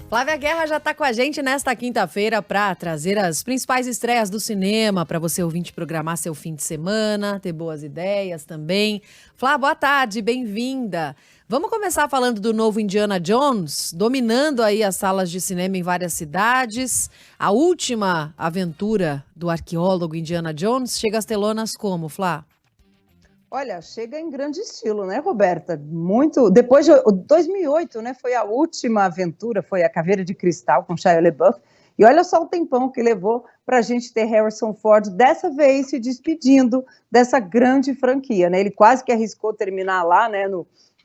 Flávia Guerra já está com a gente nesta quinta-feira para trazer as principais estreias do cinema para você ouvinte programar seu fim de semana, ter boas ideias também. Flá, boa tarde, bem-vinda. Vamos começar falando do novo Indiana Jones, dominando aí as salas de cinema em várias cidades. A última aventura do arqueólogo Indiana Jones chega às telonas como, Flá? Olha, chega em grande estilo, né, Roberta? Muito. Depois de 2008, né, foi a última aventura, foi a Caveira de Cristal com Shia LaBeouf. E olha só o tempão que levou para a gente ter Harrison Ford dessa vez se despedindo dessa grande franquia, né? Ele quase que arriscou terminar lá, né,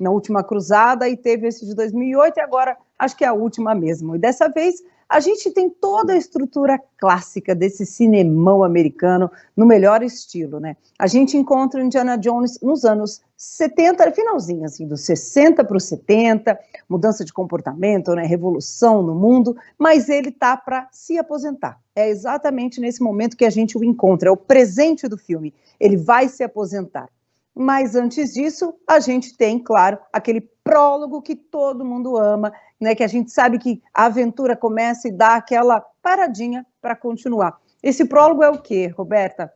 na última cruzada, e teve esse de 2008 e agora acho que é a última mesmo. E dessa vez a gente tem toda a estrutura clássica desse cinemão americano no melhor estilo, né? A gente encontra o Indiana Jones nos anos 70, finalzinho assim, dos 60 para os 70, mudança de comportamento, né, revolução no mundo, mas ele tá para se aposentar. É exatamente nesse momento que a gente o encontra, é o presente do filme, ele vai se aposentar. Mas antes disso, a gente tem, claro, aquele prólogo que todo mundo ama, né, que a gente sabe que a aventura começa e dá aquela paradinha para continuar. Esse prólogo é o quê, Roberta?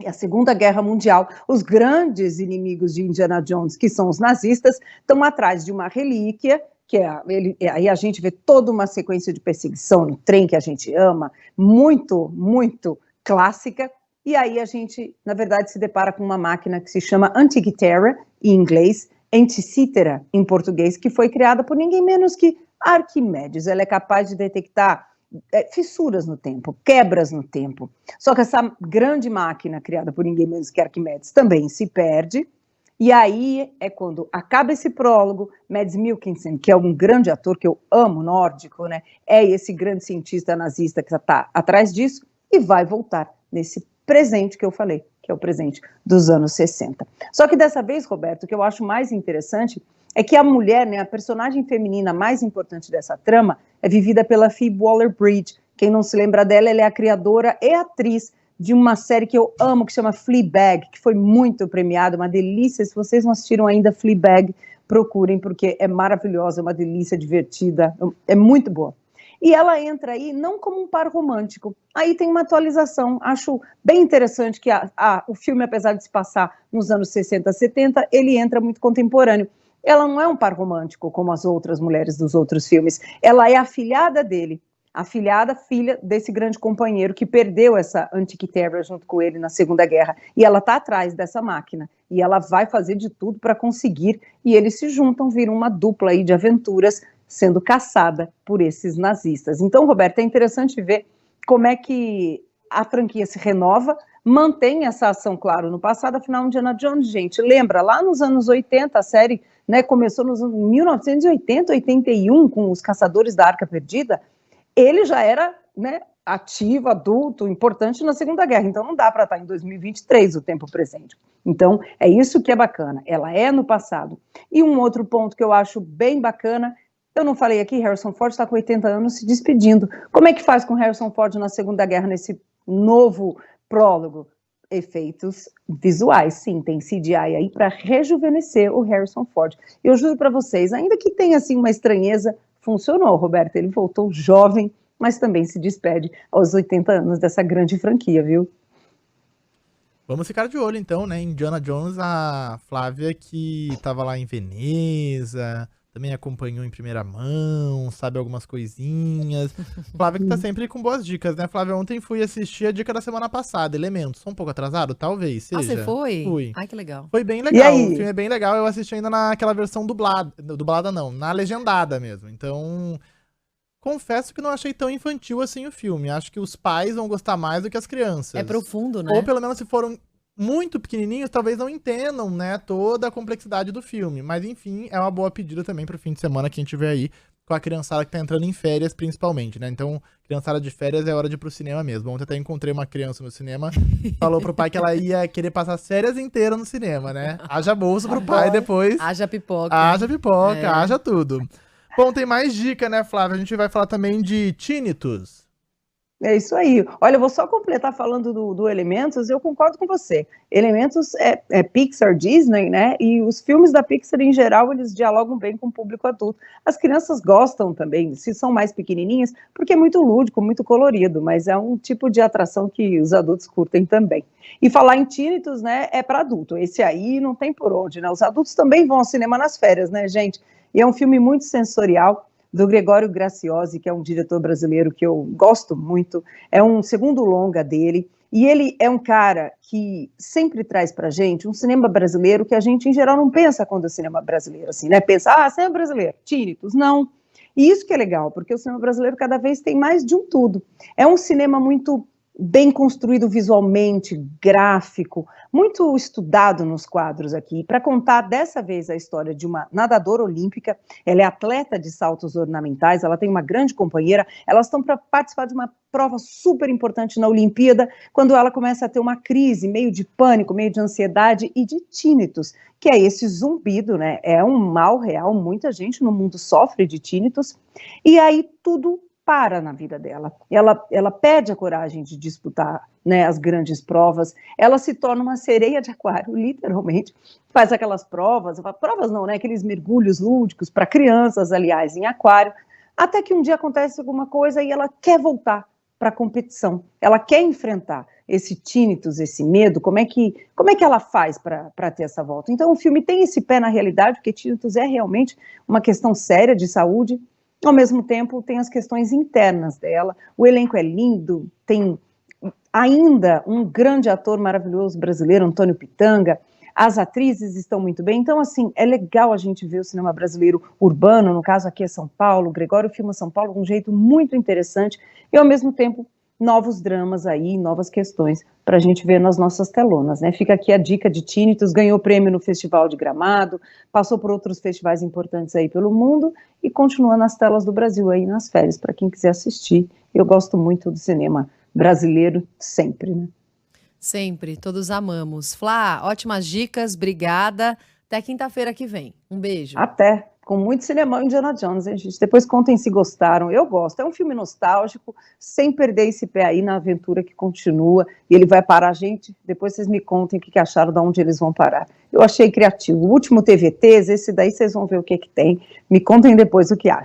É a Segunda Guerra Mundial. Os grandes inimigos de Indiana Jones, que são os nazistas, estão atrás de uma relíquia, que aí a gente vê toda uma sequência de perseguição no trem que a gente ama, muito, muito clássica. E aí a gente, na verdade, se depara com uma máquina que se chama Antikythera, em inglês, Antikythera, em português, que foi criada por ninguém menos que Arquimedes. Ela é capaz de detectar fissuras no tempo, quebras no tempo. Só que essa grande máquina, criada por ninguém menos que Arquimedes, também se perde. E aí é quando acaba esse prólogo, Mads Mikkelsen, que é um grande ator que eu amo, nórdico, né? É esse grande cientista nazista que está atrás disso e vai voltar nesse presente que eu falei, que é o presente dos anos 60. Só que dessa vez, Roberto, o que eu acho mais interessante é que a mulher, né, a personagem feminina mais importante dessa trama é vivida pela Phoebe Waller-Bridge. Quem não se lembra dela, ela é a criadora e atriz de uma série que eu amo, que chama Fleabag, que foi muito premiada, uma delícia. Se vocês não assistiram ainda Fleabag, procurem, porque é maravilhosa, é uma delícia, divertida, é muito boa. E ela entra aí não como um par romântico. Aí tem uma atualização. Acho bem interessante que o filme, apesar de se passar nos anos 60, 70, ele entra muito contemporâneo. Ela não é um par romântico como as outras mulheres dos outros filmes. Ela é a afilhada dele, filha desse grande companheiro que perdeu essa Antikythera junto com ele na Segunda Guerra. E ela está atrás dessa máquina. E ela vai fazer de tudo para conseguir. E eles se juntam, viram uma dupla aí de aventuras, sendo caçada por esses nazistas. Então, Roberto, é interessante ver como é que a franquia se renova, mantém essa ação, claro, no passado. Afinal, Indiana Jones, gente, lembra, lá nos anos 80, a série, né, começou nos anos 1980, 81, com os Caçadores da Arca Perdida. Ele já era, né, ativo, adulto, importante na Segunda Guerra, então não dá para estar em 2023, o tempo presente. Então, é isso que é bacana, ela é no passado. E um outro ponto que eu acho bem bacana, eu não falei aqui, Harrison Ford está com 80 anos se despedindo. Como é que faz com Harrison Ford na Segunda Guerra, nesse novo prólogo? Efeitos visuais, sim, tem CGI aí para rejuvenescer o Harrison Ford. Eu juro para vocês, ainda que tenha assim uma estranheza, funcionou, Roberto, ele voltou jovem, mas também se despede aos 80 anos dessa grande franquia, viu? Vamos ficar de olho então, né, Indiana Jones, a Flávia que estava lá em Veneza, também acompanhou em primeira mão, sabe algumas coisinhas. Flávia que tá sempre com boas dicas, né, Flávia? Ontem fui assistir a dica da semana passada, Elementos. Sou um pouco atrasado? Talvez seja. Ah, você foi? Fui. Ai, que legal. Foi bem legal, o filme é bem legal. Eu assisti ainda naquela versão dublada não, na legendada mesmo. Então, confesso que não achei tão infantil assim o filme. Acho que os pais vão gostar mais do que as crianças. É profundo, né? Ou pelo menos se foram muito pequenininhos, talvez não entendam, né, toda a complexidade do filme. Mas, enfim, é uma boa pedida também pro fim de semana que a gente vê aí com a criançada que tá entrando em férias, principalmente, né? Então, criançada de férias é hora de ir pro cinema mesmo. Ontem até encontrei uma criança no cinema, falou pro pai que ela ia querer passar as férias inteiras no cinema, né? Haja bolsa pro pai depois. Haja pipoca. Haja pipoca, haja tudo. Bom, tem mais dica, né, Flávia? A gente vai falar também de Tinnitus. É isso aí. Olha, eu vou só completar falando do Elementos, eu concordo com você. Elementos é Pixar, Disney, né? E os filmes da Pixar, em geral, eles dialogam bem com o público adulto. As crianças gostam também, se são mais pequenininhas, porque é muito lúdico, muito colorido, mas é um tipo de atração que os adultos curtem também. E falar em Tinnitus, né, é para adulto. Esse aí não tem por onde, né? Os adultos também vão ao cinema nas férias, né, gente? E é um filme muito sensorial, do Gregório Graciosi, que é um diretor brasileiro que eu gosto muito, é um segundo longa dele, e ele é um cara que sempre traz pra gente um cinema brasileiro que a gente, em geral, não pensa quando é cinema brasileiro, assim, né? Pensa, cinema brasileiro, Tinnitus, não. E isso que é legal, porque o cinema brasileiro cada vez tem mais de um tudo. É um cinema muito bem construído visualmente, gráfico, muito estudado nos quadros aqui, para contar dessa vez a história de uma nadadora olímpica. Ela é atleta de saltos ornamentais, ela tem uma grande companheira, elas estão para participar de uma prova super importante na Olimpíada, quando ela começa a ter uma crise, meio de pânico, meio de ansiedade e de tinnitus, que é esse zumbido, né? É um mal real, muita gente no mundo sofre de tinnitus, e aí tudo para na vida dela. Ela perde a coragem de disputar, né, as grandes provas, ela se torna uma sereia de aquário, literalmente, faz aquelas provas não, né, aqueles mergulhos lúdicos para crianças, aliás, em aquário, até que um dia acontece alguma coisa e ela quer voltar para a competição, ela quer enfrentar esse tinnitus, esse medo, como é que ela faz para ter essa volta? Então o filme tem esse pé na realidade, porque tinnitus é realmente uma questão séria de saúde. Ao mesmo tempo, tem as questões internas dela. O elenco é lindo, tem ainda um grande ator maravilhoso brasileiro, Antônio Pitanga. As atrizes estão muito bem. Então, assim, é legal a gente ver o cinema brasileiro urbano, no caso aqui é São Paulo. O Gregório filma São Paulo de um jeito muito interessante e, ao mesmo tempo, novos dramas aí, novas questões para a gente ver nas nossas telonas, né? Fica aqui a dica de Tinnitus, ganhou prêmio no Festival de Gramado, passou por outros festivais importantes aí pelo mundo e continua nas telas do Brasil aí nas férias, para quem quiser assistir. Eu gosto muito do cinema brasileiro sempre, né? Sempre, todos amamos. Flá, ótimas dicas, obrigada. Até quinta-feira que vem. Um beijo. Até. Com muito cinema Indiana Jones, hein, gente? Depois contem se gostaram. Eu gosto. É um filme nostálgico, sem perder esse pé aí na aventura que continua. E ele vai parar, gente. Depois vocês me contem o que acharam, de onde eles vão parar. Eu achei criativo. O último TVTs, esse daí vocês vão ver o que tem. Me contem depois o que acham.